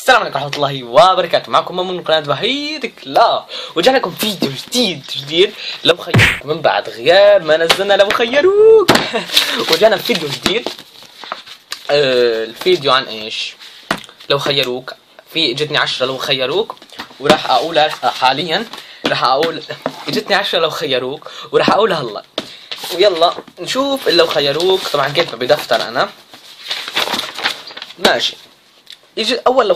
السلام عليكم ورحمة الله وبركاته. معكم مأمون من قناة بهيدك لا، ورجعنا لكم فيديو جديد لو خيروك من بعد غياب ما نزلنا لو خيروك. ورجعنا بفيديو جديد. الفيديو عن ايش؟ لو خيروك. في اجتني 10 لو خيروك وراح اقولها حاليا. راح اقول اجتني 10 لو خيروك وراح اقولها هلا. ويلا نشوف لو خيروك. طبعا كيف بدفتر انا ماشي. يجي اول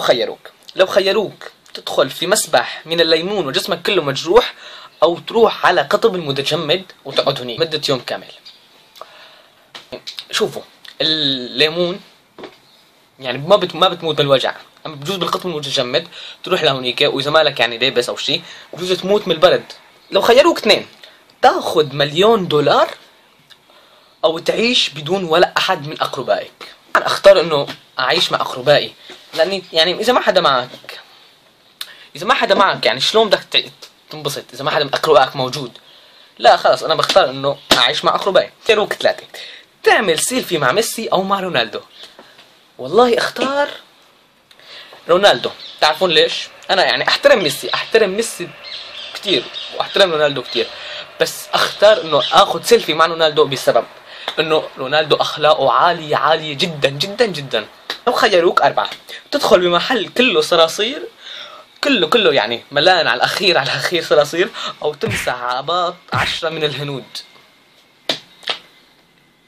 لو خيروك تدخل في مسبح من الليمون وجسمك كله مجروح، او تروح على قطب المتجمد وتقعد هناك مدة يوم كامل. شوفوا الليمون يعني ما بتموت بالوجع، اما بجوز بالقطب المتجمد تروح لهونيك واذا مالك يعني لابس او شيء بجوز تموت من البرد. لو خيروك اثنين، تاخذ $1,000,000 او تعيش بدون ولا احد من اقربائك. انا اختار انه اعيش مع اقربائي، لاني يعني اذا ما حدا معك يعني شلون بدك تنبسط اذا ما حدا من اقربائك موجود؟ لا خلص انا بختار انه اعيش مع اقربائي. خيروك ثلاثة، تعمل سيلفي مع ميسي او مع رونالدو. والله اختار رونالدو. تعرفون ليش؟ انا يعني احترم ميسي كثير واحترم رونالدو كثير، بس اختار انه اخذ سيلفي مع رونالدو بسبب انه رونالدو اخلاقه عالية جدا جدا جدا. لو خيروك 4، تدخل بمحل كله صراصير، كله يعني ملان على الاخير صراصير، او تمسح عباط 10 من الهنود.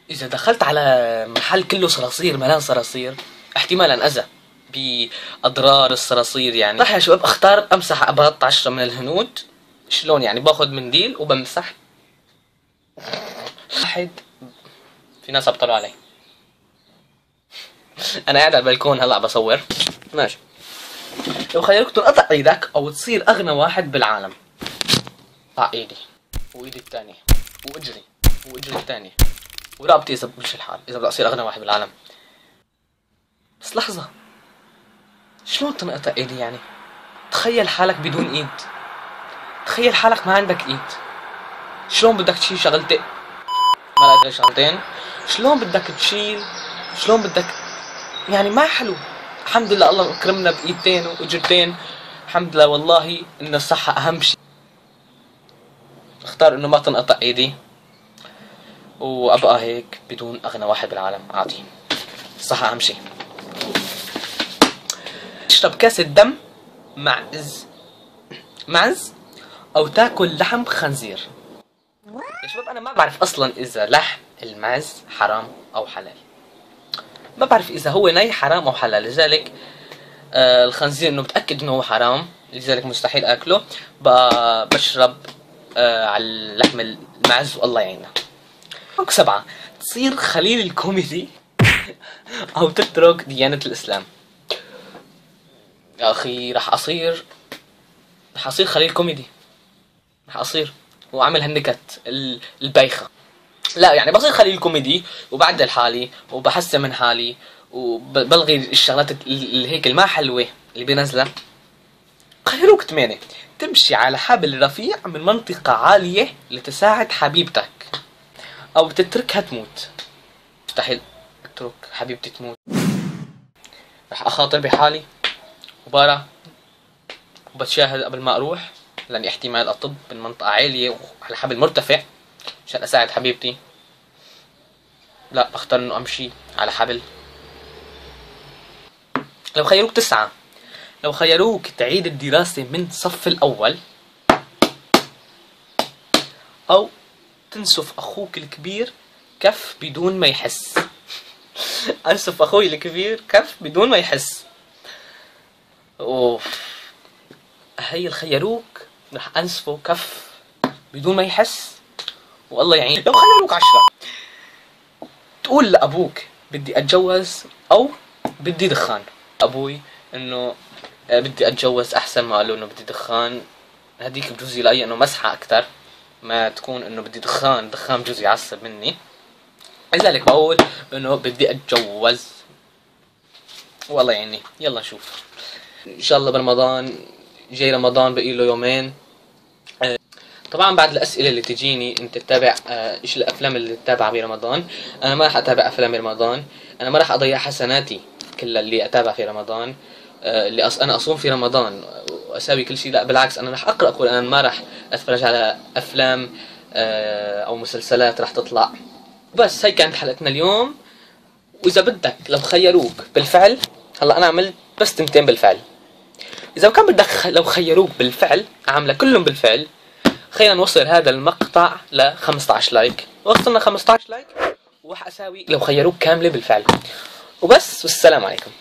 اذا دخلت على محل كله صراصير ملان صراصير احتمال انأذى باضرار الصراصير. يعني صح يا شباب، اختار امسح عباط 10 من الهنود. شلون يعني؟ باخذ منديل وبمسح. واحد في ناس ابطلوا علي. انا قاعد على البلكون هلا بصور ماشي. لو خيروك تنقطع ايدك او تصير اغنى واحد بالعالم. قطع ايدي وايدي الثانية واجري الثانية ورقبتي اذا بمشي الحال، اذا بدي اصير اغنى واحد بالعالم. بس لحظة، شلون تنقطع ايدي يعني؟ تخيل حالك بدون ايد، تخيل حالك ما عندك ايد. شلون بدك تشيل شغلتين؟ ما لقيت غير شغلتين. شلون بدك تشيل؟ شلون بدك يعني؟ ما حلو. الحمد لله الله اكرمنا بايدتين واجرتين، الحمد لله. والله ان الصحة اهم شيء. اختار انه ما تنقطع ايدي وابقى هيك بدون اغنى واحد بالعالم عادي. الصحة اهم شيء. تشرب كاسة دم معز او تاكل لحم خنزير. يا شباب انا ما بعرف اصلا اذا لحم المعز حرام او حلال. ما بعرف اذا هو ني حرام او حلال، لذلك الخنزير انه متاكد انه هو حرام، لذلك مستحيل اكله. بشرب على اللحم المعز والله يعيننا. 7، تصير خليل الكوميدي او تترك ديانة الاسلام. يا اخي راح اصير خليل كوميدي، راح اصير واعمل هالنكت البايخة. لا يعني بصير خليل كوميدي وبعدل حالي وبحسن من حالي وبلغي الشغلات اللي هيك الما حلوة اللي بينزلها. خيروك 8، تمشي على حبل رفيع من منطقة عالية لتساعد حبيبتك او تتركها تموت. مستحيل اترك حبيبتي تموت. رح اخاطر بحالي وبارع وبتشاهد قبل ما اروح، لاني احتمال اطب من منطقة عالية وعلى حبل مرتفع عشان اساعد حبيبتي. لا بختار انه امشي على حبل. لو خيروك 9، لو خيروك تعيد الدراسة من الصف الاول او تنسف اخوك الكبير كف بدون ما يحس. انسف اخوي الكبير كف بدون ما يحس. اوف، هي الخيروك رح انسفه كف بدون ما يحس والله يعين. لو خيروك 10، تقول لابوك بدي اتجوز او بدي دخان. ابوي انه بدي اتجوز احسن ما قالوا انه بدي دخان. هديك بجوز يلاقي انه مسحة اكثر ما تكون انه بدي دخان بجوز يعصب مني، لذلك بقول انه بدي اتجوز والله يعني. يلا نشوف ان شاء الله برمضان جاي. رمضان بقي له يومين. طبعا بعد الاسئله اللي تجيني انت تتابع ايش الافلام اللي تتابعها برمضان. انا ما راح اتابع افلام برمضان، انا ما راح اضيع حسناتي كلها اللي اتابع في رمضان، انا اصوم في رمضان واساوي كل شيء. لا بالعكس، انا راح اقرا قران، ما راح اتفرج على افلام او مسلسلات راح تطلع. بس هي كانت حلقتنا اليوم. واذا بدك لو خيروك بالفعل، هلا انا عملت بس تنتين بالفعل، اذا كان بدك لو خيروك بالفعل عامله كلهم بالفعل، خلينا نوصل هذا المقطع ل 15 لايك. وصلنا 15 لايك وراح اساوي لو خيروك كامله بالفعل. وبس، والسلام عليكم.